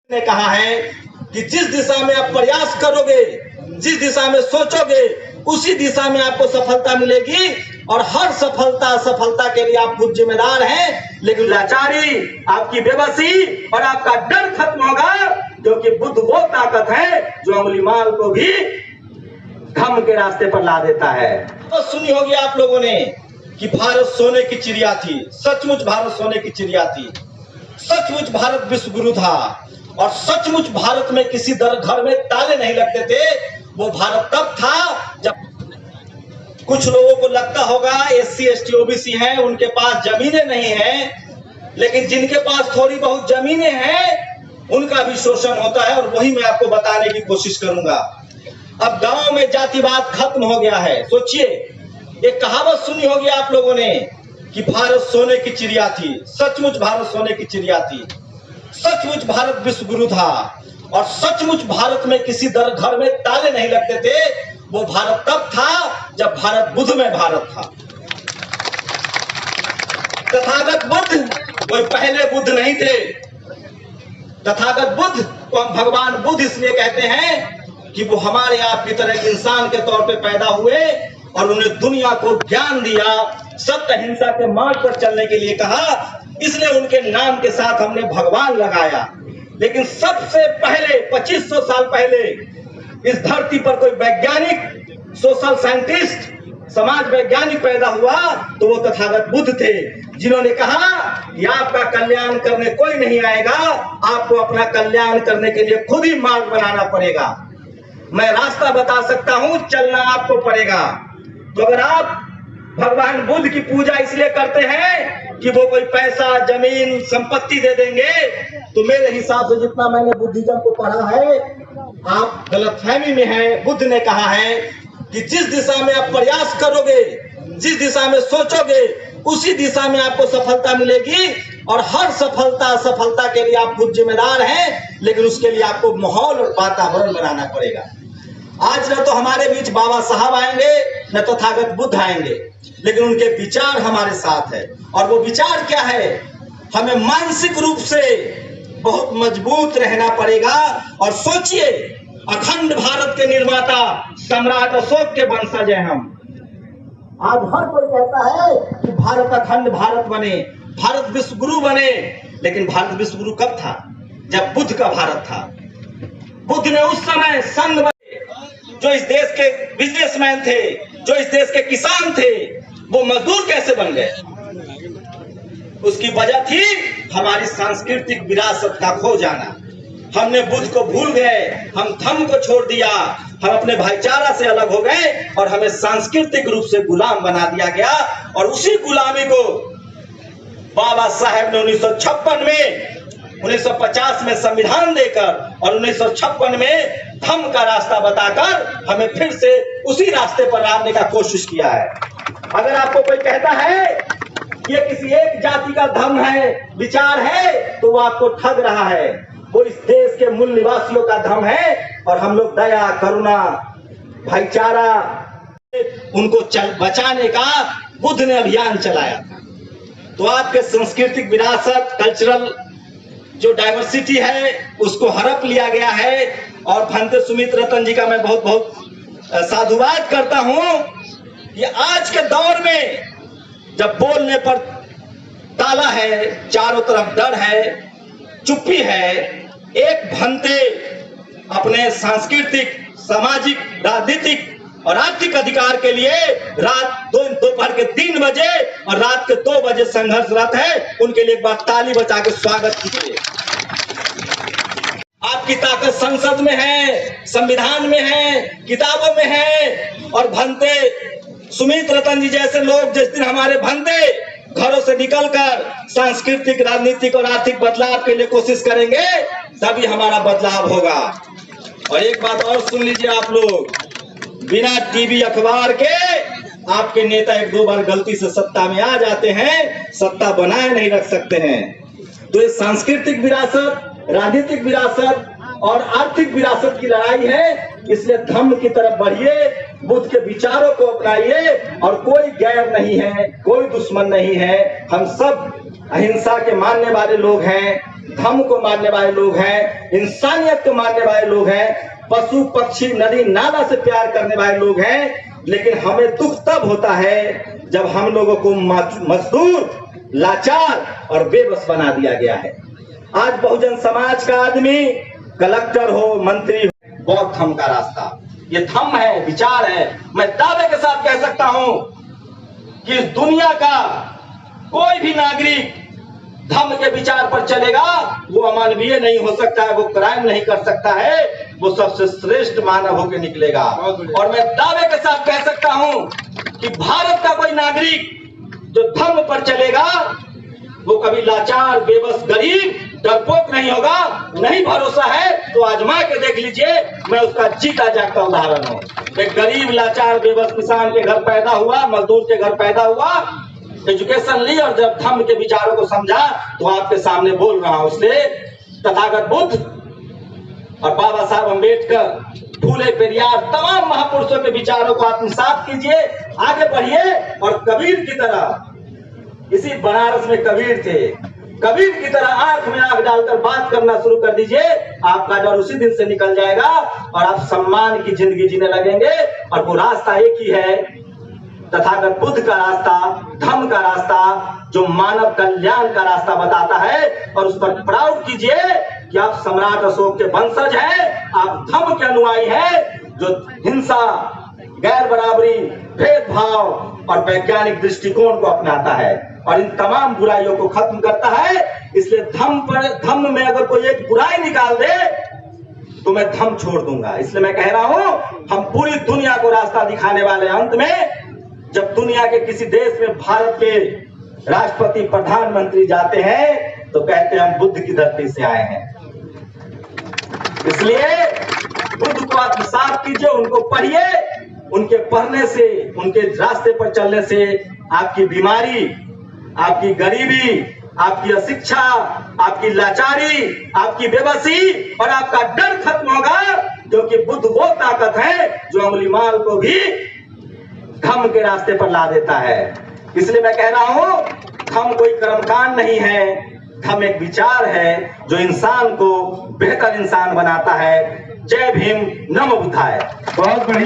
ने कहा है कि जिस दिशा में आप प्रयास करोगे, जिस दिशा में सोचोगे, उसी दिशा में आपको सफलता मिलेगी। और हर सफलता के लिए आप खुद जिम्मेदार हैं। लेकिन लाचारी, आपकी बेबसी और आपका डर खत्म होगा, क्योंकि बुद्ध वो ताकत है जो अमली माल को भी धम्म के रास्ते पर ला देता है। तो सुनी होगी आप लोगों ने कि भारत सोने की चिड़िया थी। सचमुच भारत सोने की चिड़िया थी। सचमुच भारत विश्व गुरु था। और सचमुच भारत में किसी घर में ताले नहीं लगते थे। वो भारत तब था जब कुछ लोगों को लगता होगा SC ST OBC हैं, उनके पास जमीनें नहीं हैं, लेकिन जिनके पास थोड़ी बहुत जमीनें हैं उनका भी शोषण होता है। और वही मैं आपको बताने की कोशिश करूंगा। अब गांव में जातिवाद खत्म हो गया है। सोचिए, एक कहावत सुनी होगी आप लोगों ने कि भारत सोने की चिड़िया थी। सचमुच भारत सोने की चिड़िया थी। सचमुच भारत विश्व गुरु था। और सचमुच भारत में किसी घर में ताले नहीं लगते थे। वो भारत तब था जब भारत बुद्ध में भारत था। तथागत बुद्ध कोई पहले बुद्ध नहीं थे। तथागत बुद्ध को हम भगवान बुद्ध इसलिए कहते हैं कि वो हमारे आपकी तरह इंसान के तौर पे पैदा हुए और उन्हें दुनिया को ज्ञान दिया, सत्य अहिंसा के मार्ग पर चलने के लिए कहा। इसलिए उनके नाम के साथ हमने भगवान लगाया। लेकिन सबसे पहले 2500 साल पहले इस धरती पर कोई वैज्ञानिक, सोशल साइंटिस्ट, समाज वैज्ञानिक पैदा हुआ तो वो तथागत बुद्ध थे, जिन्होंने कहा कि आपका कल्याण करने कोई नहीं आएगा, आपको अपना कल्याण करने के लिए खुद ही मार्ग बनाना पड़ेगा। मैं रास्ता बता सकता हूं, चलना आपको पड़ेगा। तो अगर आप भगवान बुद्ध की पूजा इसलिए करते हैं कि वो कोई पैसा, जमीन, संपत्ति दे देंगे, तो मेरे हिसाब से जितना मैंने बुद्धिज्म को पढ़ा है, आप गलतफहमी में हैं। बुद्ध ने कहा है कि जिस दिशा में आप प्रयास करोगे, जिस दिशा में सोचोगे, उसी दिशा में आपको सफलता मिलेगी। और हर सफलता के लिए आप खुद जिम्मेदार हैं, लेकिन उसके लिए आपको माहौल और वातावरण बनाना पड़ेगा। आज न तो हमारे बीच बाबा साहब आएंगे, न तथागत बुद्ध आएंगे, लेकिन उनके विचार हमारे साथ है। और वो विचार क्या है? हमें मानसिक रूप से बहुत मजबूत रहना पड़ेगा। और सोचिए, अखंड भारत के निर्माता सम्राट अशोक के वंशज हैं हम। आज हर कोई कहता है कि भारत अखंड भारत बने, भारत विश्व गुरु बने। लेकिन भारत विश्व गुरु कब था? जब बुद्ध का भारत था। बुद्ध ने उस समय संघ, जो इस देश के बिजनेसमैन थे, जो इस देश के किसान थे, वो मजदूर कैसे बन गए? उसकी वजह थी हमारी सांस्कृतिक विरासत का खो जाना। हमने बुद्ध को भूल गए, हम धम्म को छोड़ दिया, हम अपने भाईचारा से अलग हो गए और हमें सांस्कृतिक रूप से गुलाम बना दिया गया। और उसी गुलामी को बाबा साहेब ने 1956 में, 1950 में संविधान देकर और 1956 में धम्म का रास्ता बताकर हमें फिर से उसी रास्ते पर लाने का कोशिश किया है। अगर आपको कोई कहता है कि ये किसी एक जाति का धम्म है, विचार है, तो वो आपको ठग रहा है। वो इस देश के मूल निवासियों का धम्म है। और हम लोग दया, करुणा, भाईचारा, उनको बचाने का बुद्ध ने अभियान चलाया था। तो आपके सांस्कृतिक विरासत, कल्चरल जो डाइवर्सिटी है, उसको हड़प लिया गया है। और भंते सुमित रतन जी का मैं बहुत बहुत साधुवाद करता हूं कि आज के दौर में जब बोलने पर ताला है, चारों तरफ डर है, चुप्पी है, एक भंते अपने सांस्कृतिक, सामाजिक, राजनीतिक और आर्थिक अधिकार के लिए रात दोपहर के 3 बजे और रात के 2 बजे संघर्षरत है। उनके लिए एक बार ताली बजा के स्वागत कीजिए। आपकी ताकत संसद में है, संविधान में है, किताबों में है। और भंते सुमित रतन जी जैसे लोग जिस दिन हमारे भंते घरों से निकलकर सांस्कृतिक, राजनीतिक और आर्थिक बदलाव के लिए कोशिश करेंगे, तभी हमारा बदलाव होगा। और एक बात और सुन लीजिए आप लोग, बिना टीवी अखबार के आपके नेता 1-2 बार गलती से सत्ता में आ जाते हैं, सत्ता बनाए नहीं रख सकते हैं। तो ये सांस्कृतिक विरासत, राजनीतिक विरासत और आर्थिक विरासत की लड़ाई है। इसलिए धम्म की तरफ बढ़िए, बुद्ध के विचारों को अपनाइए। और कोई गैर नहीं है, कोई दुश्मन नहीं है, हम सब अहिंसा के मानने वाले लोग हैं। धर्म को मानने वाले लोग हैं, इंसानियत को मानने वाले लोग हैं, पशु पक्षी नदी नाला से प्यार करने वाले लोग हैं। लेकिन हमें दुख तब होता है जब हम लोगों को मजदूर, लाचार और बेबस बना दिया गया है। आज बहुजन समाज का आदमी कलेक्टर हो, मंत्री हो, बहुत धर्म का रास्ता, ये धर्म है, विचार है। मैं दावे के साथ कह सकता हूं कि इस दुनिया का कोई भी नागरिक धर्म के विचार पर चलेगा, वो अमानवीय नहीं हो सकता है, वो क्राइम नहीं कर सकता है, वो सबसे श्रेष्ठ मानव होकर निकलेगा। और मैं दावे के साथ कह सकता हूं कि भारत का कोई नागरिक जो धर्म पर चलेगा वो कभी लाचार, बेबस, गरीब, डरपोक नहीं होगा। नहीं भरोसा है तो आजमा के देख लीजिए, मैं उसका जीता जागता उदाहरण हूं। एक गरीब, लाचार, बेबस किसान के घर पैदा हुआ, मजदूर के घर पैदा हुआ, एजुकेशन ली और जब धर्म के विचारों को समझा तो आपके सामने बोल रहा हूं। इसलिए तथागत बुद्ध और बाबा साहब अम्बेडकर, फूले पेरियार, तमाम महापुरुषों के विचारों को आत्मसात कीजिए, आगे बढ़िए। और कबीर की तरह, इसी बनारस में कबीर थे, कबीर की तरह आंख में आंख डालकर बात करना शुरू कर दीजिए। आपका डर उसी दिन से निकल जाएगा और आप सम्मान की जिंदगी जीने लगेंगे। और वो रास्ता एक ही है, तथागत बुद्ध का रास्ता, धर्म का रास्ता, जो मानव कल्याण का रास्ता बताता है। और उस पर प्राउड कीजिए कि आप सम्राट अशोक के वंशज हैं, आप धर्म के अनुयायी हैं, जो हिंसा, गैर बराबरी, भेदभाव और वैज्ञानिक दृष्टिकोण को अपनाता है और इन तमाम बुराइयों को खत्म करता है। इसलिए धर्म में अगर कोई एक बुराई निकाल दे तो मैं धर्म छोड़ दूंगा। इसलिए मैं कह रहा हूं, हम पूरी दुनिया को रास्ता दिखाने वाले। अंत में जब दुनिया के किसी देश में भारत के राष्ट्रपति, प्रधानमंत्री जाते हैं तो कहते हैं हम बुद्ध की धरती से आए हैं। इसलिए बुद्ध को आत्मसात कीजिए, उनको पढ़िए। उनके पढ़ने से, उनके रास्ते पर चलने से आपकी बीमारी, आपकी गरीबी, आपकी अशिक्षा, आपकी लाचारी, आपकी बेबसी और आपका डर खत्म होगा। क्योंकि बुद्ध वो ताकत है जो अंगुलीमाल को भी धर्म के रास्ते पर ला देता है। इसलिए मैं कह रहा हूं, धर्म कोई कर्मकांड नहीं है, धर्म एक विचार है जो इंसान को बेहतर इंसान बनाता है। जय भीम, नमो बुद्धाय। बहुत बढ़िया।